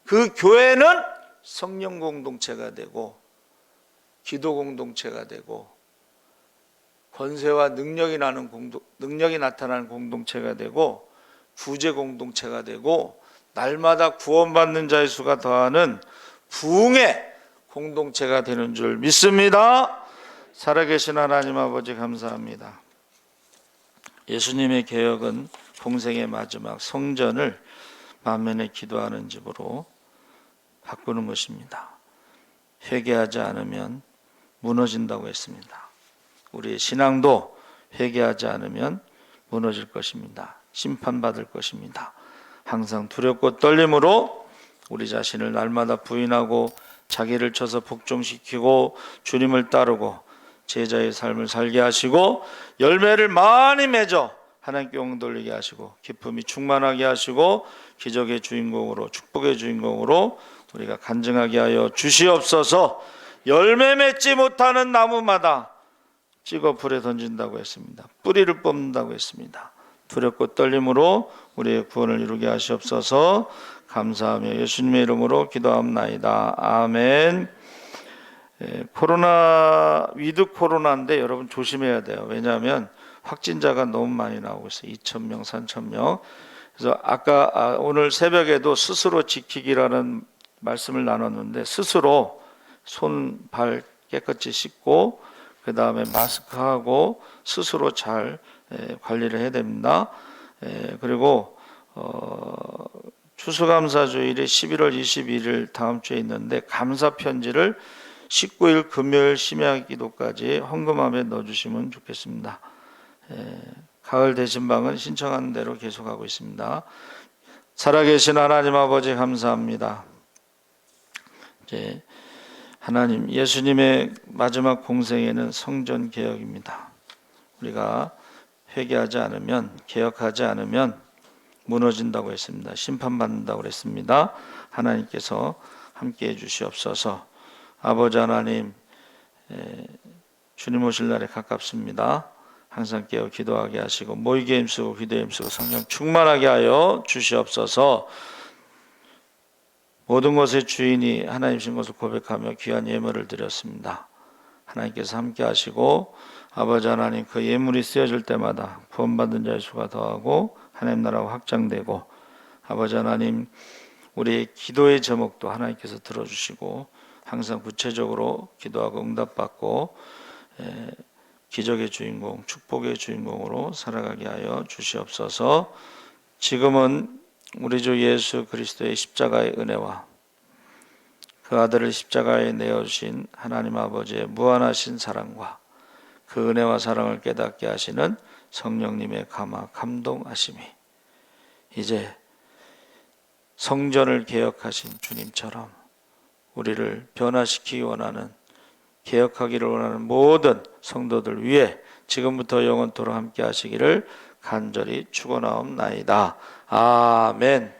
그 교회는 성령 공동체가 되고 기도 공동체가 되고 권세와 능력이 나타나는 공동체가 되고 구제 공동체가 되고 날마다 구원받는 자의 수가 더하는 부흥의 공동체가 되는 줄 믿습니다. 살아계신 하나님 아버지 감사합니다. 예수님의 개혁은 공생의 마지막 성전을 만면에 기도하는 집으로 바꾸는 것입니다. 회개하지 않으면 무너진다고 했습니다. 우리의 신앙도 회개하지 않으면 무너질 것입니다. 심판받을 것입니다. 항상 두렵고 떨림으로 우리 자신을 날마다 부인하고 자기를 쳐서 복종시키고 주님을 따르고 제자의 삶을 살게 하시고 열매를 많이 맺어 하나님께 영광 돌리게 하시고 기쁨이 충만하게 하시고 기적의 주인공으로, 축복의 주인공으로 우리가 간증하게 하여 주시옵소서. 열매 맺지 못하는 나무마다 찍어 불에 던진다고 했습니다. 뿌리를 뽑는다고 했습니다. 두렵고 떨림으로 우리의 구원을 이루게 하시옵소서. 감사하며 예수님의 이름으로 기도합나이다. 아멘. 위드 코로나인데 여러분 조심해야 돼요. 왜냐하면 확진자가 너무 많이 나오고 있어요. 2,000명, 3,000명. 그래서 오늘 새벽에도 스스로 지키기라는 말씀을 나눴는데, 스스로 손, 발 깨끗이 씻고 그 다음에 마스크하고 스스로 잘 관리를 해야 됩니다. 그리고 추수감사주일이 11월 21일 다음 주에 있는데 감사 편지를 19일 금요일 심야 기도까지 헌금함에 넣어주시면 좋겠습니다. 가을 대신방은 신청하는 대로 계속하고 있습니다. 살아계신 하나님 아버지 감사합니다. 이제 하나님, 예수님의 마지막 공생에는 성전 개혁입니다. 우리가 회개하지 않으면, 개혁하지 않으면 무너진다고 했습니다. 심판받는다고 했습니다. 하나님께서 함께해 주시옵소서. 아버지 하나님, 주님 오실 날에 가깝습니다. 항상 깨어 기도하게 하시고 모이게 힘쓰고 기도에 힘쓰고 성령 충만하게 하여 주시옵소서. 모든 것의 주인이 하나님이신 것을 고백하며 귀한 예물을 드렸습니다. 하나님께서 함께 하시고 아버지 하나님, 그 예물이 쓰여질 때마다 구원받은 자의 수가 더하고 하나님 나라가 확장되고, 아버지 하나님, 우리의 기도의 제목도 하나님께서 들어주시고 항상 구체적으로 기도하고 응답받고 기적의 주인공, 축복의 주인공으로 살아가게 하여 주시옵소서. 지금은 우리 주 예수 그리스도의 십자가의 은혜와 그 아들을 십자가에 내어주신 하나님 아버지의 무한하신 사랑과 그 은혜와 사랑을 깨닫게 하시는 성령님의 감동하심이 이제 성전을 개혁하신 주님처럼 우리를 변화시키기 원하는, 개혁하기를 원하는 모든 성도들 위해 지금부터 영원토록 함께 하시기를 간절히 축원하옵나이다. 아멘.